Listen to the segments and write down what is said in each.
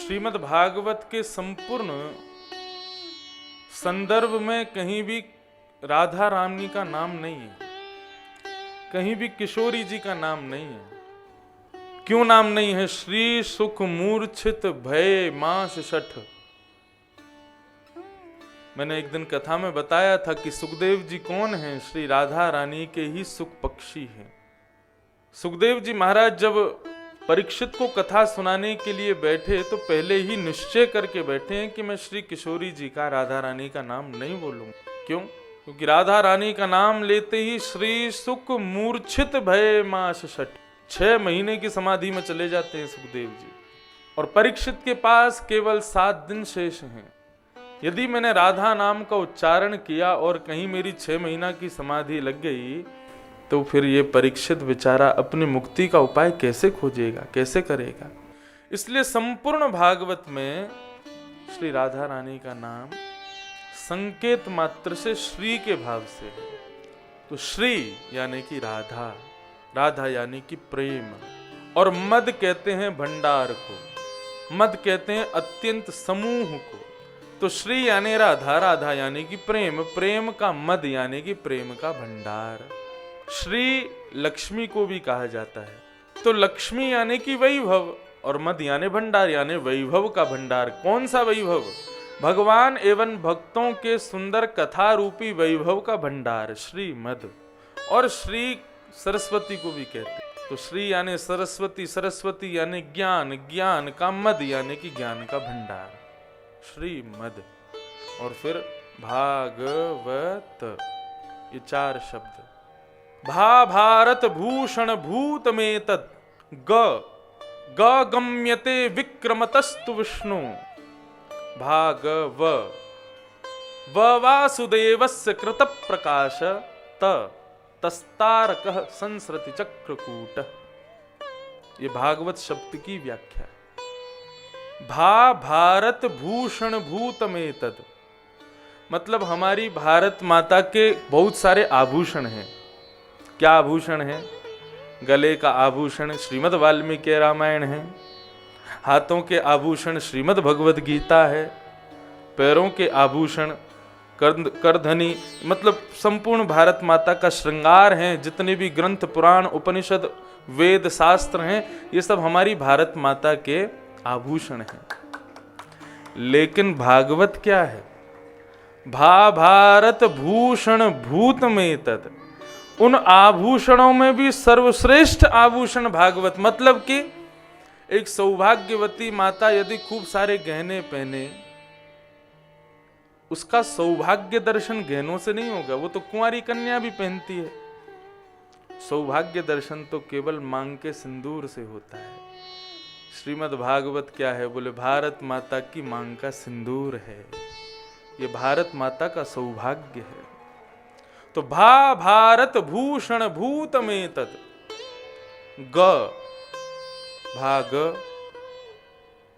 श्रीमद् भागवत के संपूर्ण संदर्भ में कहीं भी राधा रानी का नाम नहीं है, कहीं भी किशोरी जी का नाम नहीं है। क्यों नाम नहीं है? श्री सुख मूर्छित भय मास शठ। मैंने एक दिन कथा में बताया था कि सुखदेव जी कौन हैं? श्री राधा रानी के ही सुख पक्षी हैं। सुखदेव जी महाराज जब परीक्षित को कथा सुनाने के लिए बैठे तो पहले ही निश्चय करके बैठे हैं कि मैं श्री किशोरी जी का, राधा रानी का नाम नहीं बोलूंगा। क्यों? क्योंकि राधा रानी का नाम लेते ही श्री सुख मूर्छित भय मास शठ, 6 महीने की समाधि में चले जाते हैं सुखदेव जी। और परीक्षित के पास केवल 7 दिन शेष हैं। यदि मैंने राधा नाम का उच्चारण किया और कहीं मेरी 6 महीना की समाधि लग गई तो फिर ये परीक्षित बेचारा अपनी मुक्ति का उपाय कैसे खोजेगा, कैसे करेगा? इसलिए संपूर्ण भागवत में श्री राधा रानी का नाम संकेत मात्र से श्री के भाव से है। तो श्री यानी कि राधा, राधा यानी कि प्रेम, और मद कहते हैं भंडार को, मद कहते हैं अत्यंत समूह को। तो श्री यानी राधा, राधा यानी कि प्रेम, प्रेम का मद यानी कि प्रेम का भंडार। श्री लक्ष्मी को भी कहा जाता है। तो लक्ष्मी यानी कि वैभव और मद यानी भंडार यानी वैभव का भंडार। कौन सा वैभव? भगवान एवं भक्तों के सुंदर कथा रूपी वैभव का भंडार श्री मद। और श्री सरस्वती को भी कहते हैं। तो श्री यानी सरस्वती, सरस्वती यानी ज्ञान, ज्ञान का मद यानी कि ज्ञान का भंडार श्री मद। और फिर भागवत, ये 4 शब्द। भा भारत भूषण भूत में तत् ग गम्यते विक्रमतस्तु विष्णु भागव वासुदेवस्य कृत प्रकाश तस्तारकः संसृति चक्रकूट। ये भागवत शब्द की व्याख्या है। भा भारत भूषण भूत में तत् मतलब हमारी भारत माता के बहुत सारे आभूषण हैं। क्या आभूषण है? गले का आभूषण श्रीमद् वाल्मीकि रामायण है, हाथों के आभूषण श्रीमद् भगवद गीता है, पैरों के आभूषण करधनी मतलब संपूर्ण भारत माता का श्रृंगार है। जितने भी ग्रंथ, पुराण, उपनिषद, वेद, शास्त्र हैं, ये सब हमारी भारत माता के आभूषण हैं। लेकिन भागवत क्या है? भा भारत भूषण भूत में तत्, उन आभूषणों में भी सर्वश्रेष्ठ आभूषण भागवत। मतलब कि एक सौभाग्यवती माता यदि खूब सारे गहने पहने, उसका सौभाग्य दर्शन गहनों से नहीं होगा, वो तो कुंवारी कन्या भी पहनती है। सौभाग्य दर्शन तो केवल मांग के सिंदूर से होता है। श्रीमद् भागवत क्या है? बोले भारत माता की मांग का सिंदूर है, ये भारत माता का सौभाग्य है। तो भा भारत भूषण भूत में तत् ग भाग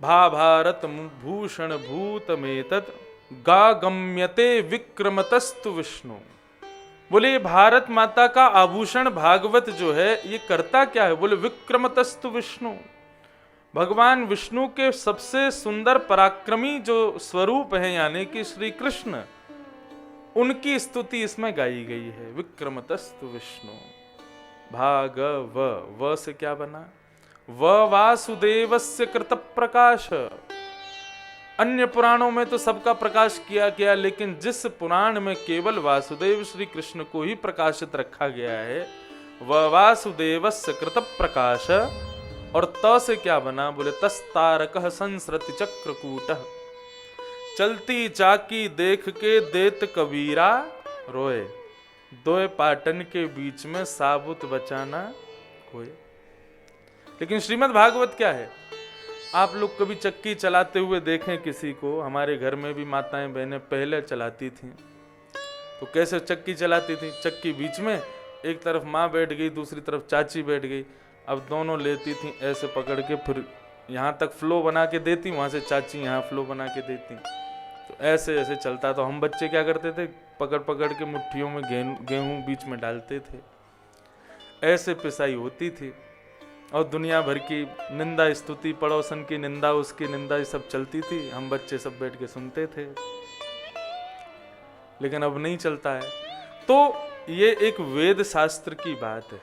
भा भारत भूषण भूत में तत् गा गम्यते विक्रमतस्तु विष्णु। बोले भारत माता का आभूषण भागवत जो है ये करता क्या है? बोले विक्रमतस्तु विष्णु, भगवान विष्णु के सबसे सुंदर पराक्रमी जो स्वरूप है यानी कि श्री कृष्ण, उनकी स्तुति इसमें गाई गई है। विक्रमतस्तु विष्णु भागव, व से क्या बना? व वासुदेवस्य कृत प्रकाश। अन्य पुराणों में तो सबका प्रकाश किया गया, लेकिन जिस पुराण में केवल वासुदेव श्री कृष्ण को ही प्रकाशित रखा गया है, व वासुदेवस्य कृत प्रकाश। और त से क्या बना? बोले तस्तारकः संसृति चक्रकूटः, चलती चाकी देख के देत कबीरा रोए, दोए पाटन के बीच में साबुत बचाना कोई। लेकिन श्रीमद् भागवत क्या है? आप लोग कभी चक्की चलाते हुए देखें किसी को? हमारे घर में भी माताएं बहनें पहले चलाती थीं। तो कैसे चक्की चलाती थी? चक्की बीच में, एक तरफ माँ बैठ गई, दूसरी तरफ चाची बैठ गई। अब दोनों लेती थी ऐसे पकड़ के, फिर यहाँ तक फ्लो बना के देती, वहां से चाची यहाँ फ्लो बना के देती। तो ऐसे ऐसे चलता। तो हम बच्चे क्या करते थे? पकड़ पकड़ के मुट्ठियों में गेहूं बीच में डालते थे। ऐसे पिसाई होती थी। और दुनिया भर की निंदा स्तुति, पड़ोसन की निंदा, उसकी निंदा, ये सब चलती थी। हम बच्चे सब बैठ के सुनते थे, लेकिन अब नहीं चलता है। तो ये एक वेद शास्त्र की बात है।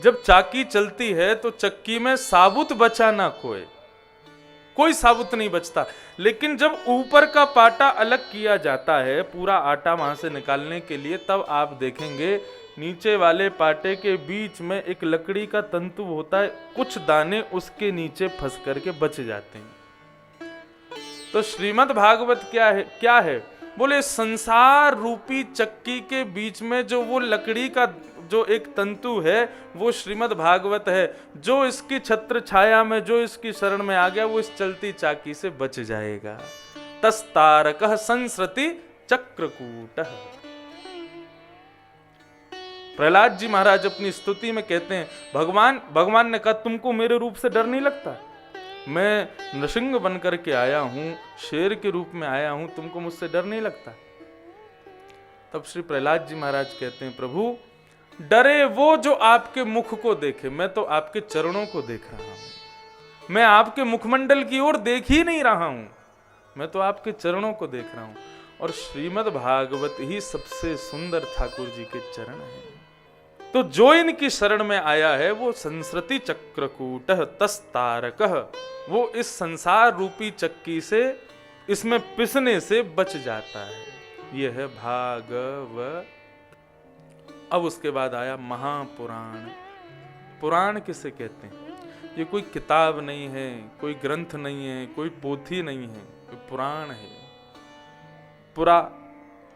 जब चाकी चलती है तो चक्की में साबुत बचा ना कोई साबुत नहीं बचता। लेकिन जब ऊपर का पाटा अलग किया जाता है पूरा आटा वहां से निकालने के लिए, तब आप देखेंगे नीचे वाले पाटे के बीच में एक लकड़ी का तंतु होता है, कुछ दाने उसके नीचे फंस करके बच जाते हैं। तो श्रीमद् भागवत क्या है? बोले संसार रूपी चक्की के बीच में जो वो लकड़ी का जो एक तंतु है, वो श्रीमद् भागवत है। जो इसकी छत्र छाया में, जो इसकी शरण में आ गया, वो इस चलती चाकी से बच जाएगा। तस्तारकः संसृति चक्रकूटः। प्रहलाद जी महाराज अपनी स्तुति में कहते हैं, भगवान ने कहा तुमको मेरे रूप से डर नहीं लगता? मैं नृसिंह बनकर के आया हूं, शेर के रूप में आया हूं, तुमको मुझसे डर नहीं लगता? तब श्री प्रहलाद जी महाराज कहते हैं, प्रभु डरे वो जो आपके मुख को देखे, मैं तो आपके चरणों को देख रहा हूं। मैं आपके मुखमंडल की ओर देख ही नहीं रहा हूं, मैं तो आपके चरणों को देख रहा हूं। और श्रीमद् भागवत ही सबसे सुंदर ठाकुर जी के चरण हैं। तो जो इनकी शरण में आया है वो संसृति चक्रकूटः तस्तारकः, वो इस संसार रूपी चक्की से, इसमें पिसने से बच जाता है। यह है भागवत। अब उसके बाद आया महापुराण। पुराण किसे कहते हैं? ये कोई किताब नहीं है, कोई ग्रंथ नहीं है, कोई पोथी नहीं है, कोई पुराण है। पुरा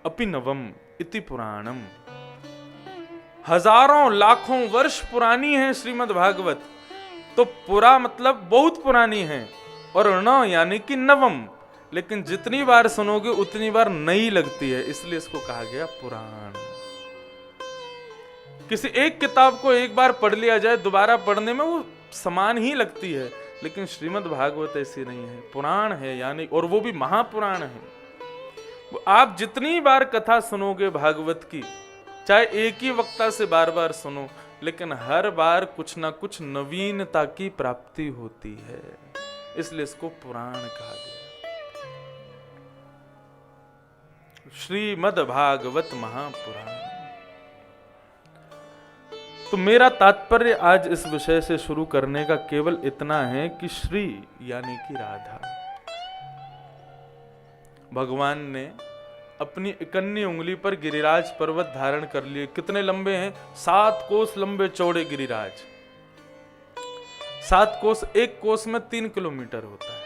अपि नवम इति पुराणम। हजारों लाखों वर्ष पुरानी है श्रीमद् भागवत। तो पुरा मतलब बहुत पुरानी है, और न यानी कि नवम। लेकिन जितनी बार सुनोगे उतनी बार नई लगती है, इसलिए इसको कहा गया पुराण। किसी एक किताब को एक बार पढ़ लिया जाए, दोबारा पढ़ने में वो समान ही लगती है, लेकिन श्रीमद् भागवत ऐसी नहीं है, पुराण है। यानी और वो भी महापुराण है। आप जितनी बार कथा सुनोगे भागवत की, चाहे एक ही वक्ता से बार बार सुनो, लेकिन हर बार कुछ ना कुछ नवीनता की प्राप्ति होती है, इसलिए इसको पुराण कहा गया। श्रीमद् भागवत महापुराण। तो मेरा तात्पर्य आज इस विषय से शुरू करने का केवल इतना है कि श्री यानी कि राधा, भगवान ने अपनी इकन्नी उंगली पर गिरिराज पर्वत धारण कर लिए। कितने लंबे हैं? 7 कोस लंबे चौड़े गिरिराज। 7 कोस, एक कोस में 3 किलोमीटर होता है।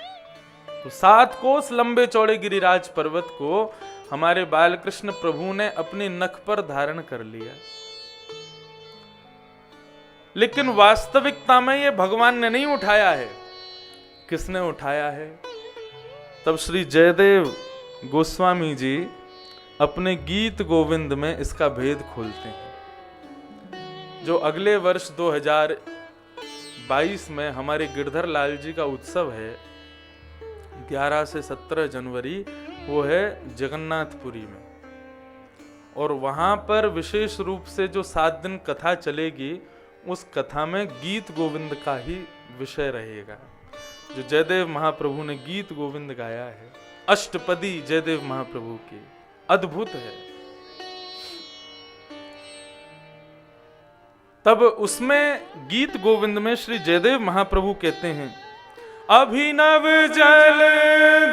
तो 7 कोस लंबे चौड़े गिरिराज पर्वत को हमारे बालकृष्ण प्रभु ने अपनी नख पर धारण कर लिया। लेकिन वास्तविकता में ये भगवान ने नहीं उठाया है। किसने उठाया है? तब श्री जयदेव गोस्वामी जी अपने गीत गोविंद में इसका भेद खोलते हैं। जो अगले वर्ष 2022 में हमारे गिरधर लाल जी का उत्सव है, 11 से 17 जनवरी, वो है जगन्नाथपुरी में। और वहां पर विशेष रूप से जो 7 दिन कथा चलेगी, उस कथा में गीत गोविंद का ही विषय रहेगा। जो जयदेव महाप्रभु ने गीत गोविंद गाया है, अष्टपदी जयदेव महाप्रभु की, अद्भुत है। तब उसमें गीत गोविंद में श्री जयदेव महाप्रभु कहते हैं, अभिनव जल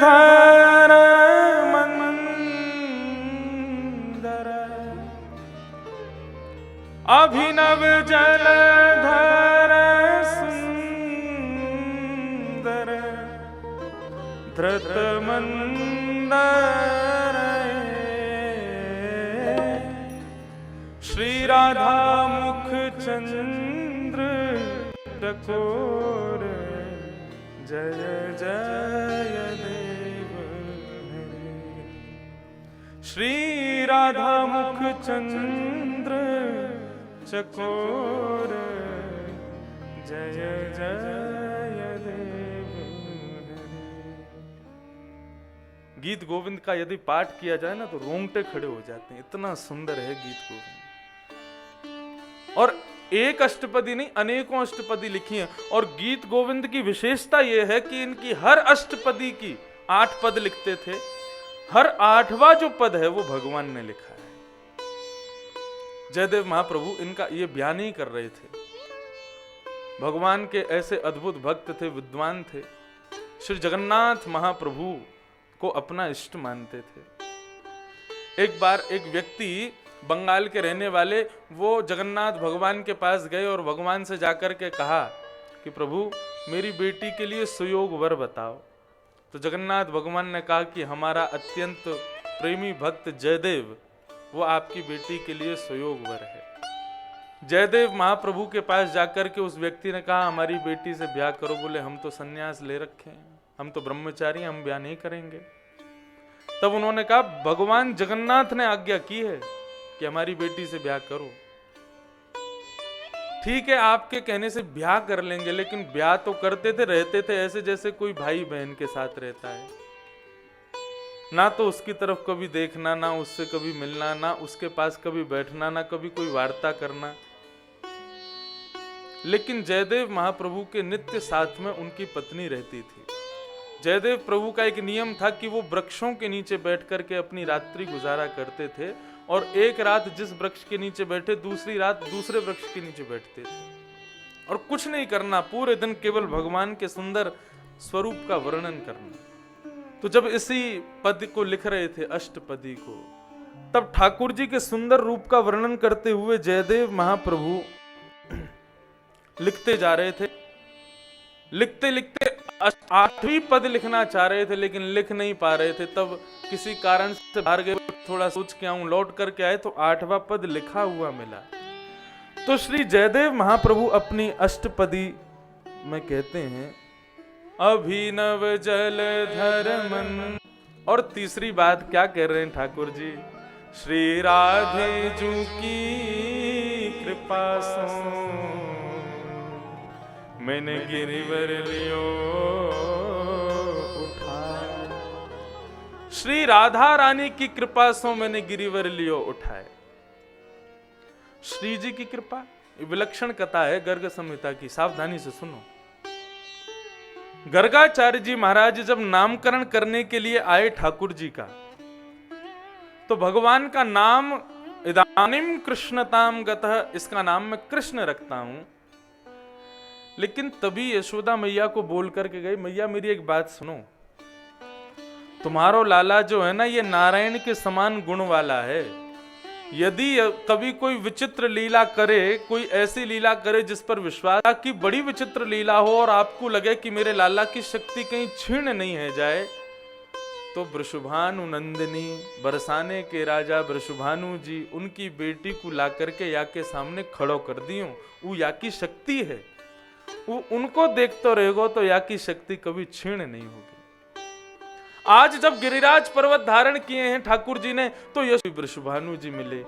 धारा मंदर, अभिनव जल धारा सुंदर, धृत मंदर, श्री राधा मुख चंद्र टकोर, जय जय देव हरे। श्री राधा मुख चंद्र चकोर, जय जय देव हरे। गीत गोविंद का यदि पाठ किया जाए ना, तो रोंगटे खड़े हो जाते हैं, इतना सुंदर है गीत गोविंद। और एक अष्टपदी नहीं, अनेकों अष्टपदी लिखी हैं। और गीत गोविंद की विशेषता यह है कि इनकी हर अष्टपदी की 8 पद लिखते थे, हर 8वां जो पद है वो भगवान ने लिखा है। जयदेव महाप्रभु इनका ये बयान ही कर रहे थे। भगवान के ऐसे अद्भुत भक्त थे, विद्वान थे, श्री जगन्नाथ महाप्रभु को अपना इष्ट मानते थे। एक बार एक व्यक्ति, बंगाल के रहने वाले, वो जगन्नाथ भगवान के पास गए और भगवान से जाकर के कहा कि प्रभु मेरी बेटी के लिए सुयोग वर बताओ। तो जगन्नाथ भगवान ने कहा कि हमारा अत्यंत प्रेमी भक्त जयदेव, वो आपकी बेटी के लिए सुयोग वर है। जयदेव महाप्रभु के पास जाकर के उस व्यक्ति ने कहा हमारी बेटी से ब्याह करो। बोले हम तो सन्यास ले रखे हैं, हम तो ब्रह्मचारी, हम ब्याह नहीं करेंगे। तब उन्होंने कहा भगवान जगन्नाथ ने आज्ञा की है कि हमारी बेटी से ब्याह करो। ठीक है, आपके कहने से ब्याह कर लेंगे, लेकिन ब्याह तो करते थे, रहते थे ऐसे जैसे कोई भाई बहन के साथ रहता है। ना तो उसकी तरफ कभी देखना, ना उससे कभी मिलना, ना उसके पास कभी बैठना, ना कभी कोई वार्ता करना। लेकिन जयदेव महाप्रभु के नित्य साथ में उनकी पत्नी रहती थी। जयदेव प्रभु का एक नियम था कि वो वृक्षों के नीचे बैठ करके अपनी रात्रि गुजारा करते थे, और एक रात जिस वृक्ष के नीचे बैठे, दूसरी रात दूसरे वृक्ष के नीचे बैठते थे, और कुछ नहीं करना, पूरे दिन केवल भगवान के सुंदर स्वरूप का वर्णन करना। तो जब इसी पद को लिख रहे थे, अष्टपदी को, तब ठाकुर जी के सुंदर रूप का वर्णन करते हुए जयदेव महाप्रभु लिखते जा रहे थे। लिखते लिखते 8वीं पद लिखना चाह रहे थे, लेकिन लिख नहीं पा रहे थे। तब किसी कारण से बाहर गए, थोड़ा सोच के आऊं, लौट करके आए तो 8वां पद लिखा हुआ मिला। तो श्री जयदेव महाप्रभु अपनी अष्टपदी में कहते हैं अभिनव जलधर मन। और तीसरी बात क्या कह रहे हैं ठाकुर जी, श्री राधे जू की कृपा सो मैंने गिरिवर लियो उठाए। श्री राधा रानी की कृपा सो मैंने गिरिवर लियो उठाए। श्री जी की कृपा, विलक्षण कथा है गर्ग संहिता की, सावधानी से सुनो। गर्गाचार्य जी महाराज जब नामकरण करने के लिए आए ठाकुर जी का, तो भगवान का नाम इदानीम कृष्णताम गतः, इसका नाम मैं कृष्ण रखता हूं। लेकिन तभी यशोदा मैया को बोल करके गई, मैया मेरी एक बात सुनो, तुम्हारो लाला जो है ना, ये नारायण के समान गुण वाला है। यदि कभी कोई विचित्र लीला करे, कोई ऐसी लीला करे जिस पर विश्वास की बड़ी विचित्र लीला हो और आपको लगे कि मेरे लाला की शक्ति कहीं छीण नहीं है जाए, तो वृषभानु नंदिनी, बरसाने के राजा वृषभानु जी, उनकी बेटी को ला करके या के सामने खड़ो कर दियो। वो या की शक्ति है, वो उनको देखते रहेगो तो या की शक्ति कभी छीण नहीं होगी। आज जब गिरिराज पर्वत धारण किए हैं ठाकुर जी ने, तो वृषभानु जी मिले।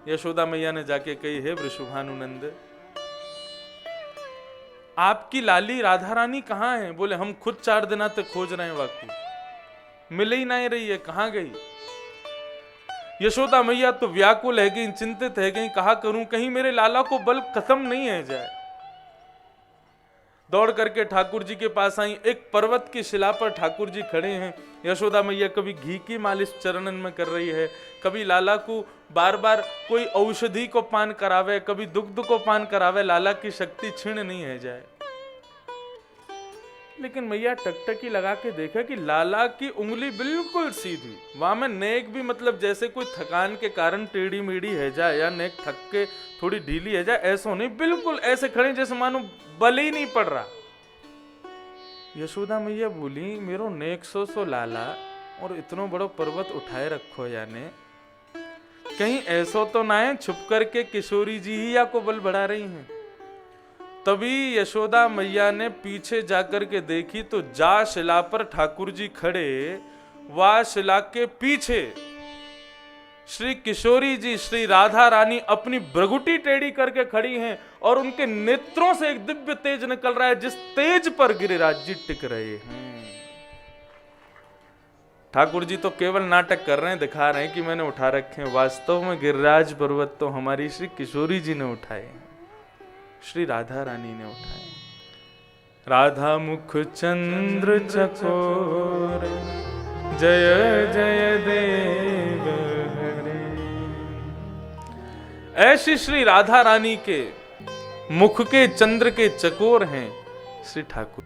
यशोदा मैया ने जाके कही, हे वृषभानु नंद, आपकी लाली राधा रानी कहाँ है? बोले हम खुद 4 दिना तक खोज रहे हैं, वाकई मिल ही नहीं रही है, कहाँ गई? यशोदा मैया तो व्याकुल है गई, चिंतित है गई, कहा करूं कहीं मेरे लाला को बल खत्म नहीं है जाए। दौड़ करके ठाकुर जी के पास आई। एक पर्वत की शिला पर ठाकुर जी खड़े हैं। यशोदा मैया कभी घी की मालिश चरणन में कर रही है, कभी लाला को बार बार कोई औषधि को पान करावे, कभी दुग्ध को पान करावे, लाला की शक्ति छीण नहीं है जाए। लेकिन मैया टकटकी लगा के देखा कि लाला की उंगली बिल्कुल सीधी, वहां में नेक भी मतलब जैसे कोई थकान के कारण टेढ़ी मेढ़ी है जाए या नेक थक के थोड़ी ढीली है जाए, ऐसा नहीं, बिल्कुल ऐसे खड़े जैसे मानो बल ही नहीं पड़ रहा। यशोदा मैया बोली, मेरो नेक सो लाला और इतनो बड़ो पर्वत उठाए रखो, याने कहीं ऐसा तो ना है छुप करके किशोरी जी ही या को बल बढ़ा रही हैं। तभी यशोदा मैया ने पीछे जाकर के देखी तो जा शिला पर ठाकुर जी खड़े, वा शिला के पीछे श्री किशोरी जी, श्री राधा रानी अपनी भ्रगुटी टेढ़ी करके खड़ी हैं और उनके नेत्रों से एक दिव्य तेज निकल रहा है, जिस तेज पर गिरिराज जी टिक रहे हैं। ठाकुर जी तो केवल नाटक कर रहे हैं, दिखा रहे हैं कि मैंने उठा रखे हैं, वास्तव में गिरिराज पर्वत तो हमारी श्री किशोरी जी ने उठाए हैं। श्री राधा रानी ने उठाए। राधा मुख चंद्र चकोर, जय जय देव हरे। ऐसी श्री राधा रानी के मुख के चंद्र के चकोर हैं श्री ठाकुर।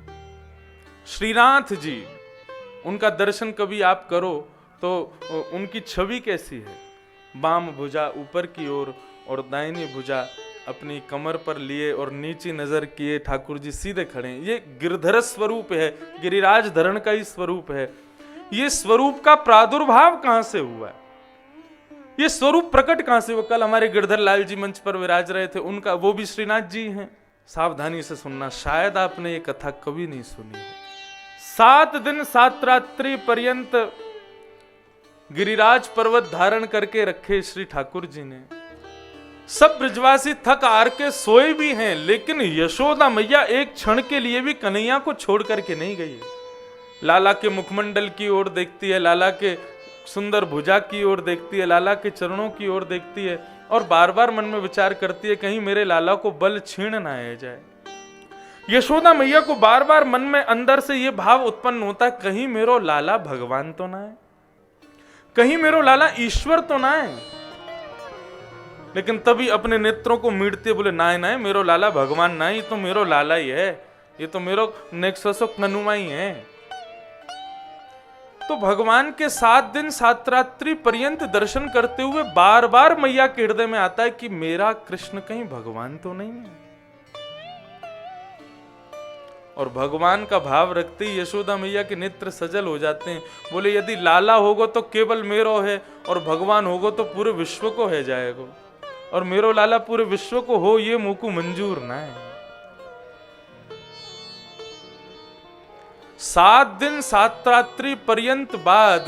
श्रीनाथ जी, उनका दर्शन कभी आप करो तो उनकी छवि कैसी है? बाम भुजा ऊपर की ओर और दाहिनी भुजा अपनी कमर पर लिए और नीचे नजर किए ठाकुर जी सीधे खड़े हैं। ये गिरधर स्वरूप है, गिरिराज धरण का ही स्वरूप है। ये स्वरूप का प्रादुर्भाव कहां से हुआ है? ये स्वरूप प्रकट कहां से हुआ? कल हमारे गिरधर लाल जी मंच पर विराज रहे थे, उनका वो भी श्रीनाथ जी हैं। सावधानी से सुनना, शायद आपने ये कथा कभी नहीं सुनी है। 7 दिन 7 रात्रि पर्यंत गिरिराज पर्वत धारण करके रखे श्री ठाकुर जी ने। सब ब्रजवासी थक हार के सोए भी हैं, लेकिन यशोदा मैया एक क्षण के लिए भी कन्हैया को छोड़ करके नहीं गई। लाला के मुखमंडल की ओर देखती है, लाला के सुंदर भुजा की ओर देखती है, लाला के चरणों की ओर देखती है और बार बार मन में विचार करती है कहीं मेरे लाला को बल छीन ना आ जाए। यशोदा मैया को बार बार मन में अंदर से यह भाव उत्पन्न होता है कहीं मेरो लाला भगवान तो ना है, कहीं मेरो लाला ईश्वर तो ना है। लेकिन तभी अपने नेत्रों को मीटते बोले ना ना, मेरो लाला भगवान ना, ये तो मेरो लाला ही है, ये तो मेरो नेक्सो कनुमा ही है। तो भगवान के 7 दिन 7 रात्रि पर्यंत दर्शन करते हुए बार बार मैया के हृदय में आता है कि मेरा कृष्ण कहीं भगवान तो नहीं है। और भगवान का भाव रखते ही यशोदा मैया के नेत्र सजल हो जाते हैं। बोले यदि लाला होगो तो केवल मेरो है, और भगवान होगो तो पूरे विश्व को है जाएगो, और मेरो लाला पूरे विश्व को हो ये मुकु मंजूर ना है। 7 दिन 7 रात्रि पर्यंत बाद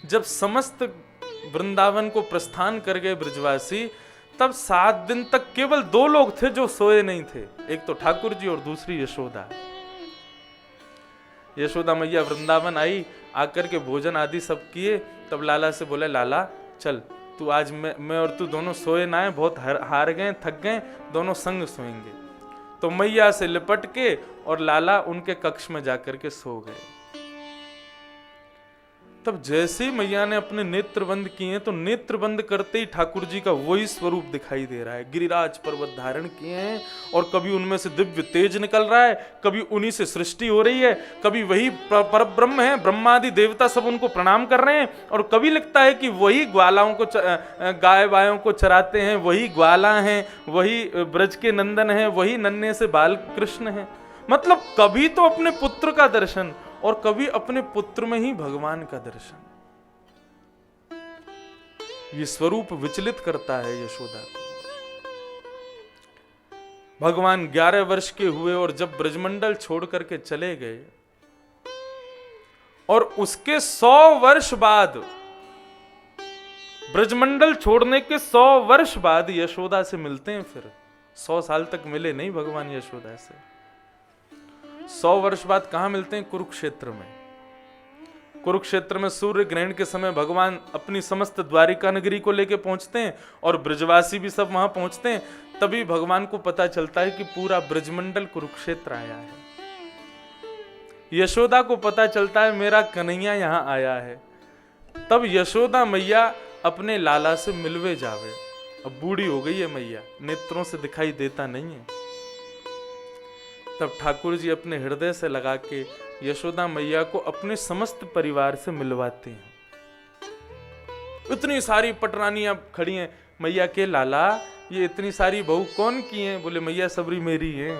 जब समस्त वृंदावन को प्रस्थान कर गए ब्रजवासी, तब 7 दिन तक केवल 2 लोग थे जो सोए नहीं थे, एक तो ठाकुर जी और दूसरी यशोदा। यशोदा मैया वृंदावन आई, आकर के भोजन आदि सब किए, तब लाला से बोले लाला चल तू आज मैं और तू दोनों सोए ना है, बहुत हार गए थक गए, दोनों संग सोएंगे। तो मैया से लिपट के और लाला उनके कक्ष में जाकर के सो गए। तब जैसे मैया ने अपने नेत्र बंद किए तो नेत्र बंद करते ही ठाकुर जी का वही स्वरूप दिखाई दे रहा है। गिरिराज पर्वत धारण किए हैं और कभी उनमें से दिव्य तेज निकल रहा है, कभी उन्हीं से सृष्टि हो रही है, कभी वही परब्रह्म है, ब्रह्मादि देवता सब उनको प्रणाम कर रहे हैं, और कभी लगता है कि वही ग्वालाओं को गाय वायों को चराते हैं, वही ग्वाला हैं, वही ब्रज के नंदन हैं, वही नन्हे से बाल कृष्ण हैं। मतलब कभी तो अपने पुत्र का दर्शन और कभी अपने पुत्र में ही भगवान का दर्शन। ये स्वरूप विचलित करता है यशोदा को। भगवान 11 वर्ष के हुए और जब ब्रजमंडल छोड़ करके चले गए, और उसके 100 वर्ष बाद, ब्रजमंडल छोड़ने के 100 वर्ष बाद यशोदा से मिलते हैं। फिर 100 साल तक मिले नहीं भगवान यशोदा से। 100 वर्ष बाद कहां मिलते हैं? कुरुक्षेत्र में। कुरुक्षेत्र में सूर्य ग्रहण के समय भगवान अपनी समस्त द्वारिका नगरी को लेकर पहुंचते हैं और ब्रजवासी भी सब वहां पहुंचते हैं। तभी भगवान को पता चलता है कि पूरा ब्रजमंडल कुरुक्षेत्र आया है। यशोदा को पता चलता है मेरा कन्हैया यहां आया है। तब यशोदा मैया अपने लाला से मिलवे जावे। अब बूढ़ी हो गई है मैया, नेत्रों से दिखाई देता नहीं है। तब ठाकुर जी अपने हृदय से लगा के यशोदा मैया को अपने समस्त परिवार से मिलवाते हैं। इतनी सारी पटरानियां खड़ी हैं। मैया के लाला ये इतनी सारी बहू कौन की हैं? बोले मैया सबरी मेरी है।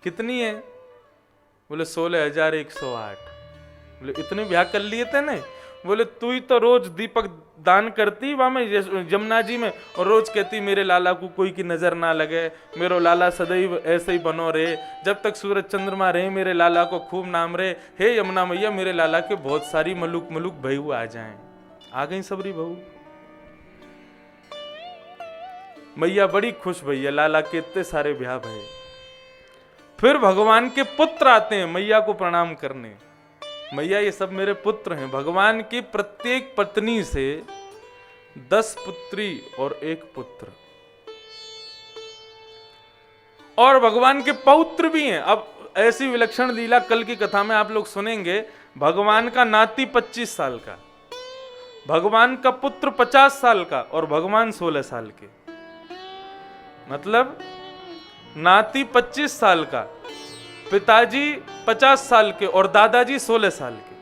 कितनी है? बोले 16,108। बोले इतने ब्याह कर लिए थे ना? बोले तू ही तो रोज दीपक दान करती वहां में जमुना जी में, और रोज कहती मेरे लाला को कोई की नजर ना लगे, मेरो लाला सदैव ऐसे ही बनो रहे, जब तक सूरज चंद्रमा रहे मेरे लाला को खूब नाम रहे। हे यमुना मैया मेरे लाला के बहुत सारी मलुक मलुक बहू आ जाएं। आ गई सबरी बहू। मैया बड़ी खुश भैया, लाला के इतने सारे ब्याह भये। फिर भगवान के पुत्र आते हैं मैया को प्रणाम करने। मैया ये सब मेरे पुत्र हैं। भगवान की प्रत्येक पत्नी से 10 पुत्री और 1 पुत्र। और भगवान के पौत्र भी हैं। अब ऐसी विलक्षण लीला कल की कथा में आप लोग सुनेंगे। भगवान का नाती 25 साल का, भगवान का पुत्र 50 साल का और भगवान 16 साल के। मतलब नाती 25 साल का, पिताजी 50 साल के और दादाजी 16 साल के।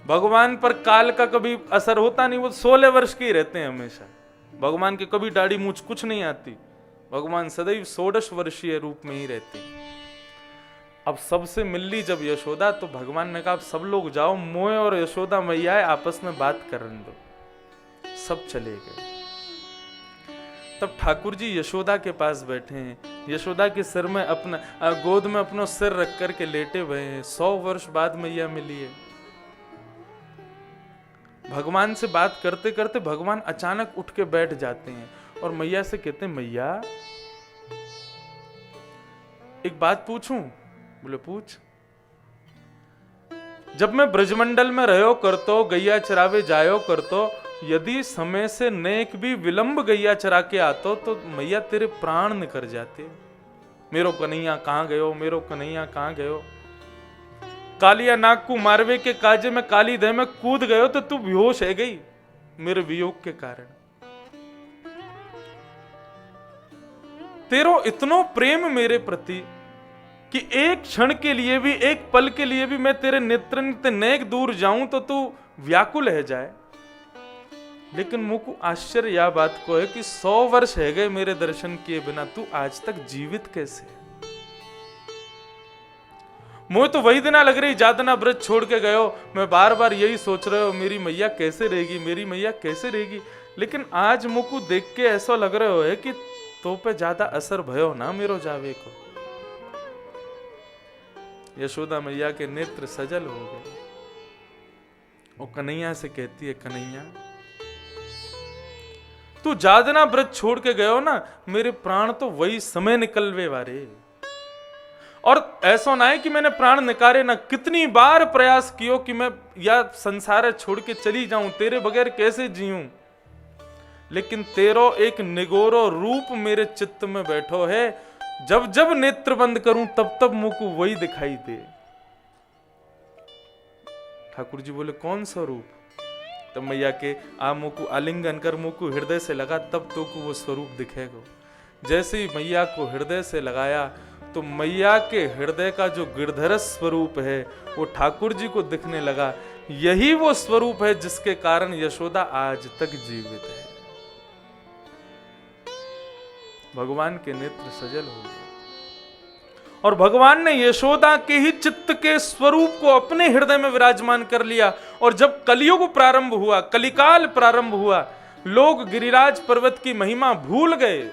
भगवान पर काल का कभी असर होता नहीं, वो 16 वर्ष के ही रहते हैं हमेशा। भगवान के कभी दाढ़ी मूछ कुछ नहीं आती। भगवान सदैव 16 वर्षीय रूप में ही रहते। अब सबसे मिल ली जब यशोदा, तो भगवान ने कहा अब सब लोग जाओ, मोए और यशोदा मैया आपस में बात करने दो। सब चले गए। तब ठाकुर जी यशोदा के पास बैठे हैं, यशोदा के सिर में अपना गोद में अपना सिर रख करके लेटे हुए हैं। 100 वर्ष बाद मैया मिली है। भगवान से बात करते करते भगवान अचानक उठ के बैठ जाते हैं और मैया से कहते हैं, मैया एक बात पूछूं? बोले पूछ। जब मैं ब्रजमंडल में रहो करतो, गैया चरावे जायो करतो, यदि समय से नेक भी विलंब गैया चरा के आतो तो मैया तेरे प्राण निकर जाते। मेरो कन्हैया कहां गयो, मेरो कन्हैया कहां गयो। कालिया नाग को मारवे के काजे में काली दह में कूद गयो तो तू बेहोश है गई मेरे वियोग के कारण। तेरो इतनो प्रेम मेरे प्रति कि एक क्षण के लिए भी, एक पल के लिए भी मैं तेरे नेत्र नेक दूर जाऊं तो तू व्याकुल है जाए। लेकिन मुझको आश्चर्य यह बात को है कि 100 वर्ष है गए मेरे दर्शन किए बिना, तू आज तक जीवित कैसे है? मुझे तो वही दिना लग रही जातना ब्रज छोड़ के गयो, मैं बार बार यही सोच रहा हूं मेरी मैया कैसे रहेगी, मेरी मैया कैसे रहेगी। लेकिन आज मुझको देख के ऐसा लग रहा हो है कि तो पे ज्यादा असर भयो ना मेरो जावे को। यशोदा मैया के नेत्र सजल हो गए। वो कन्हैया से कहती है, कन्हैया तू जादना ब्रज छोड़ के गयो ना, मेरे प्राण तो वही समय निकलवे वारे। और ऐसा ना है कि मैंने प्राण निकारे ना, कितनी बार प्रयास कियो कि मैं या संसार छोड़ के चली जाऊं, तेरे बगैर कैसे जीऊं। लेकिन तेरो एक निगोरो रूप मेरे चित्त में बैठो है, जब जब नेत्र बंद करूं तब तब मुझको वही दिखाई दे। ठाकुर जी बोले कौन सा रूप? तब मैया के आ मुझको आलिंगन कर मुझको हृदय से लगा, तब तो को वो स्वरूप दिखेगा। जैसे ही मैया को हृदय से लगाया तो मैया के हृदय का जो गिरधर स्वरूप है वो ठाकुर जी को दिखने लगा। यही वो स्वरूप है जिसके कारण यशोदा आज तक जीवित है। भगवान के नेत्र सजल हो गए और भगवान ने यशोदा के ही चित्त के स्वरूप को अपने हृदय में विराजमान कर लिया। और जब कलियुग प्रारंभ हुआ, कलिकाल प्रारंभ हुआ, लोग गिरिराज पर्वत की महिमा भूल गए।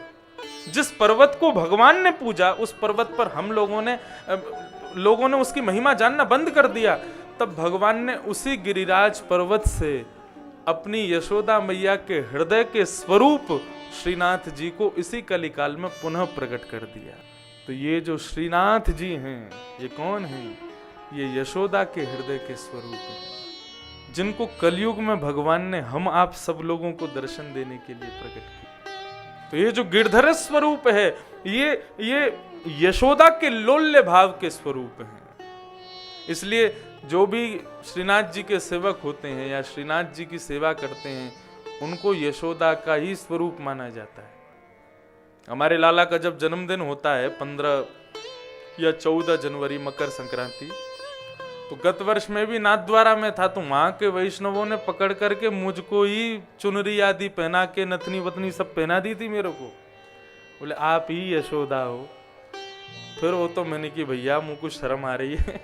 जिस पर्वत को भगवान ने पूजा, उस पर्वत पर हम लोगों ने उसकी महिमा जानना बंद कर दिया। तब भगवान ने उसी गिरिराज पर्वत से अपनी यशोदा मैया के हृदय के स्वरूप श्रीनाथ जी को इसी कलिकाल में पुनः प्रकट कर दिया। तो ये जो श्रीनाथ जी हैं, ये कौन हैं? ये यशोदा के हृदय के स्वरूप हैं, जिनको कलयुग में भगवान ने हम आप सब लोगों को दर्शन देने के लिए प्रकट किया। तो ये जो गिरधर स्वरूप है, ये यशोदा के लोल्य भाव के स्वरूप हैं। इसलिए जो भी श्रीनाथ जी के सेवक होते हैं या श्रीनाथ जी की सेवा करते हैं, उनको यशोदा का ही स्वरूप माना जाता है। हमारे लाला का जब जन्मदिन होता है 15 या 14 जनवरी, मकर संक्रांति, तो गत वर्ष में भी नाथद्वारा में था, तो वहां के वैष्णवों ने पकड़ करके मुझको ही चुनरी आदि पहना के नथनी वतनी सब पहना दी थी मेरे को। बोले आप ही यशोदा हो। फिर वो तो मैंने कि भैया मुझको शर्म आ रही है,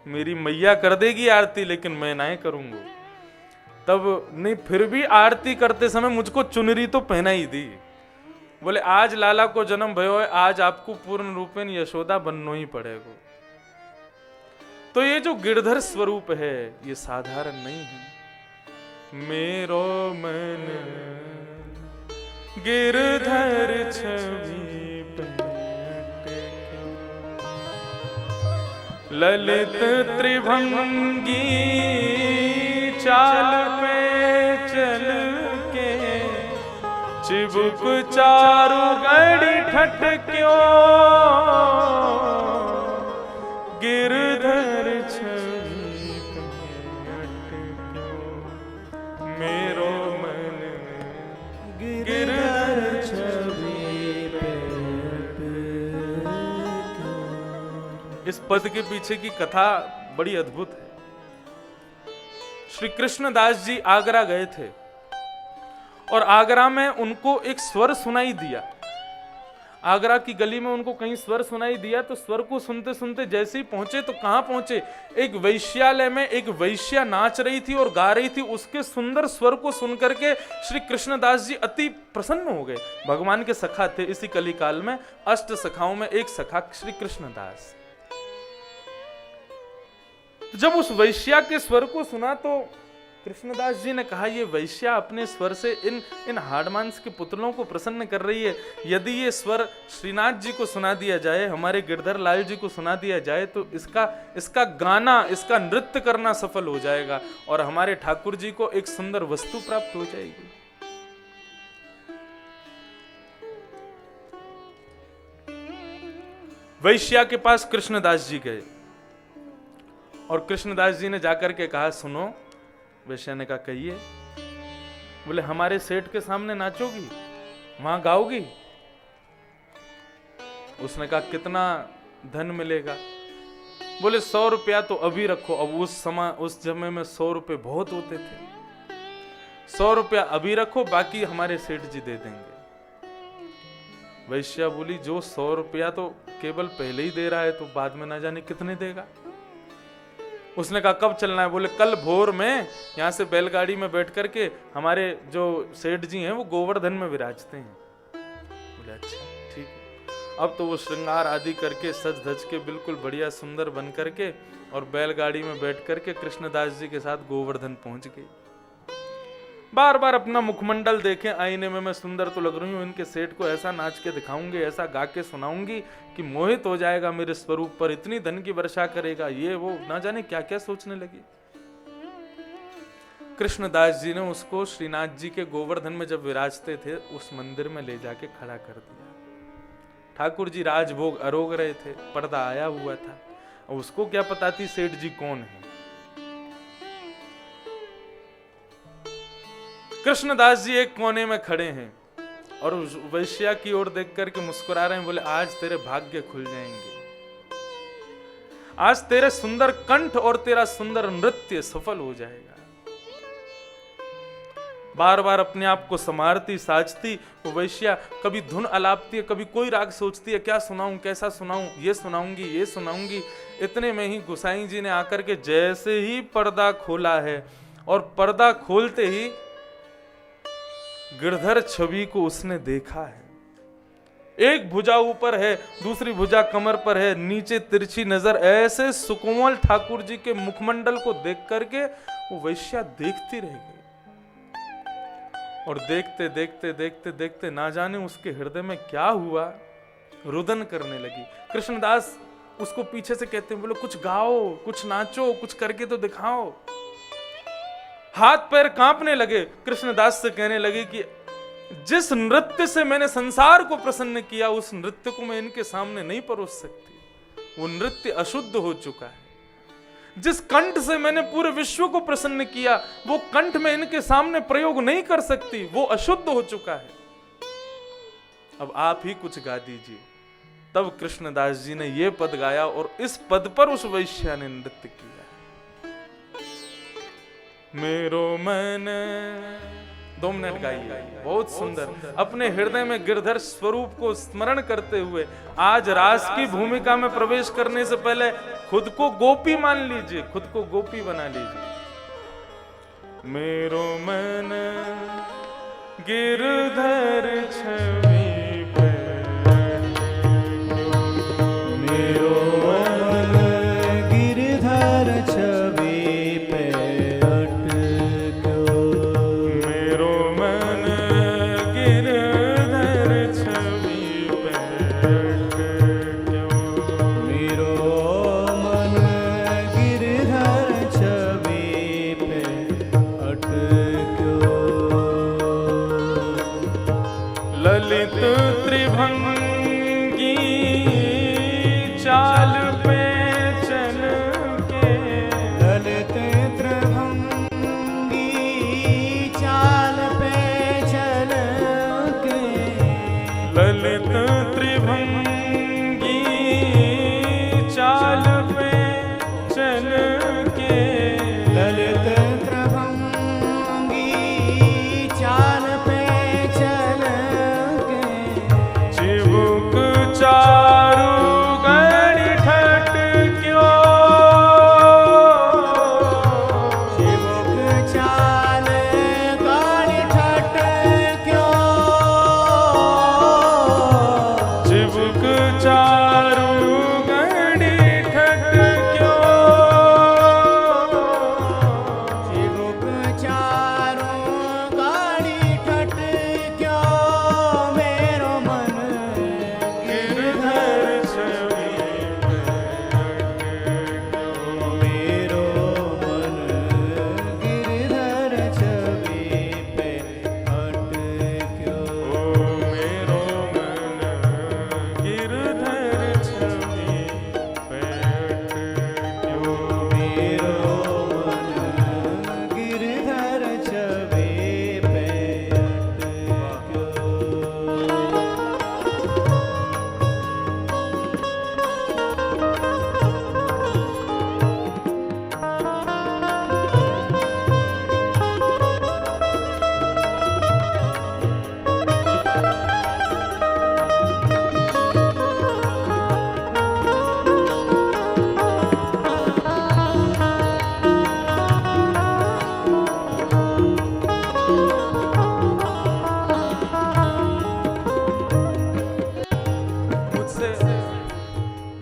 मेरी मैया कर देगी आरती लेकिन मैं नहीं करूंगा। तब नहीं, फिर भी आरती करते समय मुझको चुनरी तो पहना ही दी। बोले आज लाला को जन्म भयो है, आज आपको पूर्ण रूपेण यशोदा बनना ही पड़ेगा। तो ये जो गिरधर स्वरूप है ये साधारण नहीं है। मेरो मन गिरधर छवि पे ललित त्रिभंगी चाल पे चल के चिबुक चारु गड़ी ठटक्यो गिरधर छवि पे अटक्यो मेरो मन गिरधर छवि पे अटक्यो। इस पद के पीछे की कथा बड़ी अद्भुत है। श्री कृष्णदास जी आगरा गए थे और आगरा में उनको एक स्वर सुनाई दिया। आगरा की गली में उनको कहीं स्वर सुनाई दिया, तो स्वर को सुनते सुनते जैसे ही पहुंचे तो कहां पहुंचे, एक वैश्यालय में एक वैश्या नाच रही थी और गा रही थी। उसके सुंदर स्वर को सुनकर के श्री कृष्णदास जी अति प्रसन्न हो गए। भगवान के सखा थे इसी कलिकाल में, अष्ट सखाओं में एक सखा श्री कृष्णदास। जब उस वैश्या के स्वर को सुना तो कृष्णदास जी ने कहा, ये वैश्या अपने स्वर से इन हाड़मांस के पुतलों को प्रसन्न कर रही है। यदि ये स्वर श्रीनाथ जी को सुना दिया जाए, हमारे गिरधर लाल जी को सुना दिया जाए, तो इसका गाना, इसका नृत्य करना सफल हो जाएगा और हमारे ठाकुर जी को एक सुंदर वस्तु प्राप्त हो जाएगी। वैश्या के पास कृष्णदास जी गए और कृष्णदास जी ने जाकर के कहा, सुनो। वैश्या ने कहा, कहिए। बोले, हमारे सेठ के सामने नाचोगी, वहां गाओगी? उसने कहा, कितना धन मिलेगा? बोले, 100 रुपया तो अभी रखो। अब उस समय में 100 रुपये बहुत होते थे। 100 रुपया अभी रखो, बाकी हमारे सेठ जी दे देंगे। वैश्या बोली, जो 100 रुपया तो केवल पहले ही दे रहा है, तो बाद में ना जाने कितने देगा। उसने कहा, कब चलना है? बोले, कल भोर में यहाँ से बैलगाड़ी में बैठ करके हमारे जो सेठ जी हैं वो गोवर्धन में विराजते हैं। बोले, अच्छा ठीक है। अब तो वो श्रृंगार आदि करके सज धज के बिल्कुल बढ़िया सुंदर बन करके और बैलगाड़ी में बैठ करके कृष्णदास जी के साथ गोवर्धन पहुंच गए। बार बार अपना मुखमंडल देखें आईने में, मैं सुंदर तो लग रही हूँ, इनके सेठ को ऐसा नाच के दिखाऊंगी, ऐसा गा के सुनाऊंगी कि मोहित हो जाएगा मेरे स्वरूप पर, इतनी धन की वर्षा करेगा, ये वो ना जाने क्या क्या सोचने लगी। कृष्णदास जी ने उसको श्रीनाथ जी के गोवर्धन में जब विराजते थे उस मंदिर में ले जाके खड़ा कर दिया। ठाकुर जी राजभोग अरोग रहे थे, पर्दा आया हुआ था, और उसको क्या पता थी सेठ जी कौन है। कृष्णदास जी एक कोने में खड़े हैं और उस वैश्या की ओर देख करके मुस्कुरा रहे हैं। बोले, आज तेरे भाग्य खुल जाएंगे, आज तेरे सुंदर कंठ और तेरा सुंदर नृत्य सफल हो जाएगा। बार बार अपने आप को संवारती साजती वो वैश्या कभी धुन अलापती है, कभी कोई राग सोचती है, क्या सुनाऊं, कैसा सुनाऊं, ये सुनाऊंगी, ये सुनाऊंगी। इतने में ही गोसाई जी ने आकर के जैसे ही पर्दा खोला है और पर्दा खोलते ही गिरधर छवि को उसने देखा है। एक भुजा ऊपर है, दूसरी भुजा कमर पर है, नीचे तिरछी नजर। ऐसे सुकोमल ठाकुर जी के मुखमंडल को देख करके वो वैश्या देखती रह गई और देखते देखते देखते देखते ना जाने उसके हृदय में क्या हुआ, रुदन करने लगी। कृष्णदास उसको पीछे से कहते हैं, बोले, कुछ गाओ, कुछ नाचो, कुछ करके तो दिखाओ। हाथ पैर कांपने लगे। कृष्णदास से कहने लगे कि जिस नृत्य से मैंने संसार को प्रसन्न किया, उस नृत्य को मैं इनके सामने नहीं परोस सकती। वो नृत्य अशुद्ध हो चुका है। जिस कंठ से मैंने पूरे विश्व को प्रसन्न किया, वो कंठ में इनके सामने प्रयोग नहीं कर सकती, वो अशुद्ध हो चुका है। अब आप ही कुछ गा दीजिए। तब कृष्णदास जी ने ये पद गाया और इस पद पर उस वैश्या ने नृत्य किया। मेरो मन, 2 मिनट गाइए, बहुत सुंदर। अपने हृदय में गिरधर स्वरूप को स्मरण करते हुए आज रास की भूमिका में प्रवेश करने से पहले खुद को गोपी मान लीजिए, खुद को गोपी बना लीजिए। मेरो मन गिरधर छवि पे, मेरो मन गिरधर छवि पे ललित त्रिभंगी चाल पे चल के, ललित त्रिभंगी चाल पे चल के, ललित त्रिभंगी चाल पे चल के, ललित त्रिभंगी चाल पे चल के, चिबुक चारु गणि ठट क्यों, चिबुक चाल गणि ठट क्यों, चिबुक चारु गणि ठट क्यों, चिबुक चारु गणि ठट क्यों, मेरो मन गिरधर छवि मेरो मन गिरधर छवि पे हट क्यों, ओ मेरो मन गिरधर छवि पे अट क्यों, मेरो मन गिरधर छवि पे हट क्यों। मुझसे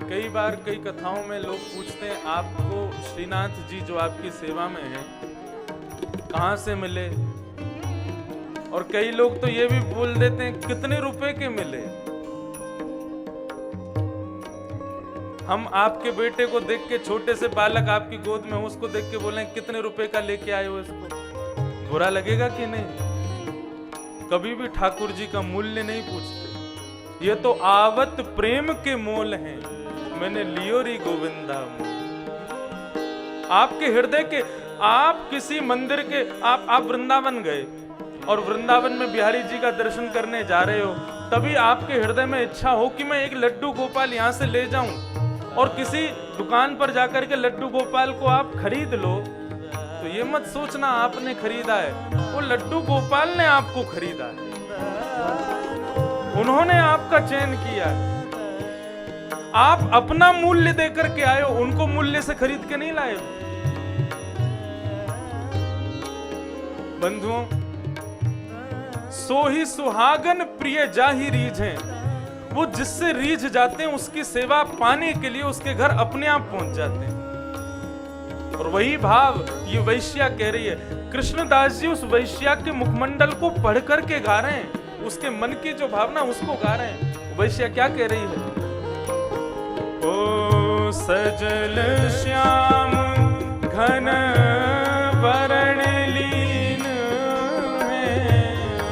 कई बार कई कथाओं में लोग पूछते हैं आपको श्रीनाथ जी जो आपकी सेवा में हैं कहाँ से मिले, और कई लोग तो ये भी बोल देते हैं कितने रुपए के मिले। हम आपके बेटे को देख के, छोटे से बालक आपकी गोद में हो, उसको देख के बोले कितने रुपए का लेके आए हो, इसको बुरा लगेगा कि नहीं? कभी भी ठाकुर जी का मूल्य नहीं पूछते। ये तो आवत प्रेम के मोल हैं, मैंने लियो री गोविंदा मोल। आपके हृदय के, आप किसी मंदिर के, आप वृंदावन गए और वृंदावन में बिहारी जी का दर्शन करने जा रहे हो, तभी आपके हृदय में इच्छा हो कि मैं एक लड्डू गोपाल यहाँ से ले जाऊं, और किसी दुकान पर जाकर के लड्डू गोपाल को आप खरीद लो, तो ये मत सोचना आपने खरीदा है, वो लड्डू गोपाल ने आपको खरीदा है, उन्होंने आपका चयन किया है। आप अपना मूल्य देकर के आए हो, उनको मूल्य से खरीद के नहीं लाए हो। बंधुओं, सो ही सुहागन प्रिय जाहि रीझें, वो जिससे रीझ जाते हैं उसकी सेवा पाने के लिए उसके घर अपने आप पहुंच जाते हैं। और वही भाव ये वैश्या कह रही है। कृष्णदास जी उस वैश्या के मुखमंडल को पढ़ करके गा रहे हैं, उसके मन की जो भावना उसको गा रहे हैं। वैश्या क्या कह रही है? ओ सजल श्याम घन वरण लीन है,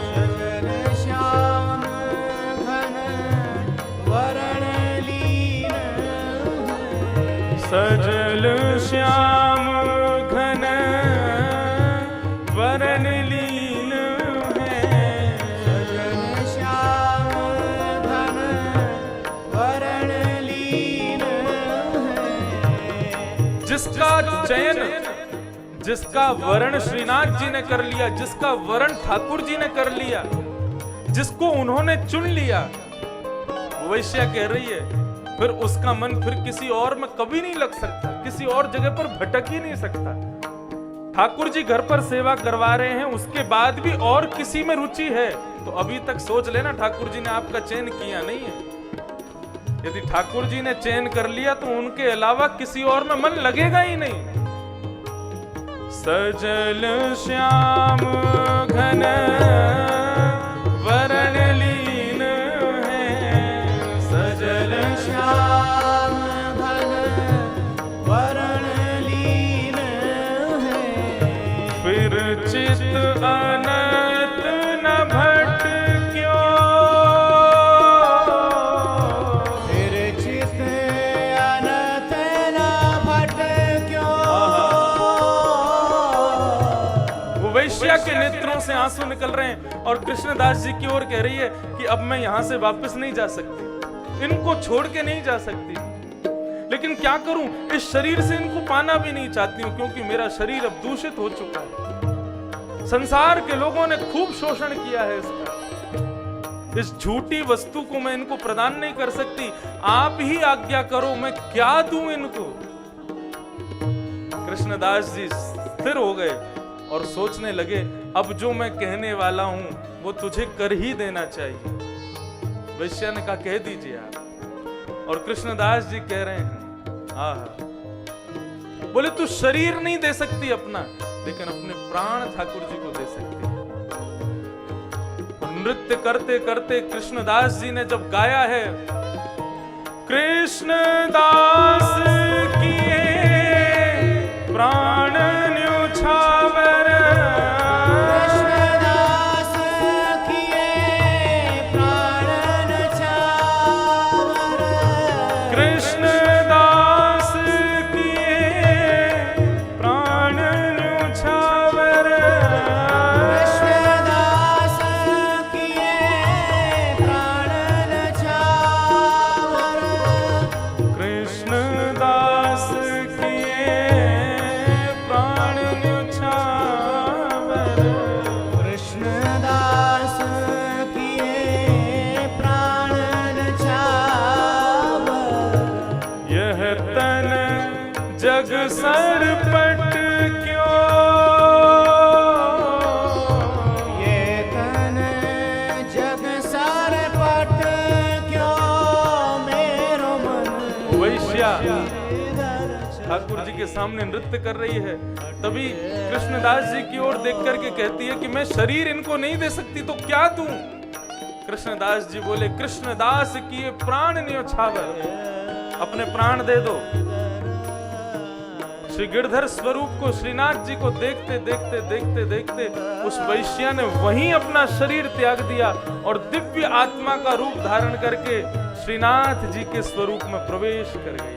सजल श्याम घन वरण लीन है, सजल श्याम घन वरण लीन है, सजल श्याम घन वरण लीन है। जिसका चयन, जिसका वर्ण श्रीनाथ जी ने कर लिया, जिसका वर्ण ठाकुर जी ने कर लिया, जिसको उन्होंने चुन लिया, वैश्या कह रही है फिर उसका मन फिर किसी और में कभी नहीं लग सकता, किसी और जगह पर भटक ही नहीं सकता। ठाकुर जी घर पर सेवा करवा रहे हैं, उसके बाद भी और किसी में रुचि है तो अभी तक सोच लेना ठाकुर जी ने आपका चयन किया नहीं है। यदि ठाकुर जी ने चयन कर लिया तो उनके अलावा किसी और में मन लगेगा ही नहीं। सजल श्याम घन वरण लीन है, सजल श्याम घन वरण लीन है। फिर चित अनंत न भटक्यो, वैश्या के नेत्रों से आंसू निकल रहे हैं और कृष्णदास जी की ओर कह रही है कि अब मैं यहां से वापस नहीं जा सकती, इनको छोड़ के नहीं जा सकती, लेकिन क्या करूं, इस शरीर से इनको पाना भी नहीं चाहती हूं क्योंकि मेरा शरीर अब दूषित हो चुका है। संसार के लोगों ने खूब शोषण किया है इसका, इस झूठी वस्तु को मैं इनको प्रदान नहीं कर सकती, आप ही आज्ञा करो, मैं क्या दूं इनको। कृष्णदास जी स्थिर हो गए और सोचने लगे, अब जो मैं कहने वाला हूं वो तुझे कर ही देना चाहिए। वैश्या ने कहा, कह दीजिए आप। और कृष्णदास जी कह रहे हैं, बोले तू शरीर नहीं दे सकती अपना, लेकिन अपने प्राण ठाकुर जी को दे सकती है। नृत्य करते करते कृष्णदास जी ने जब गाया है, कृष्णदास किए प्राण न्योछावर, कृष्णदास किए प्राण न्योछावर, कृष्णदास किए प्राण न्योछावर, कृष्णदास किए प्राण न्योछावर, कृष्णदास किए प्राण न्योछावर, कृष्णदास किए प्राण न्योछावर, यह तन जग सरपट क्यों, ये तन जग सरपट क्यों, मेरो मन वैश्या ठाकुर जी के सामने नृत्य कर रही है। तभी कृष्णदास जी की ओर देख करके कहती है कि मैं शरीर इनको नहीं दे सकती तो क्या दूं। कृष्णदास जी बोले, कृष्णदास किए प्राण न्योछावर, अपने प्राण दे दो। श्री गिरधर स्वरूप को, श्रीनाथ जी को देखते देखते देखते देखते उस वैश्या ने वहीं अपना शरीर त्याग दिया और दिव्य आत्मा का रूप धारण करके श्रीनाथ जी के स्वरूप में प्रवेश कर गई।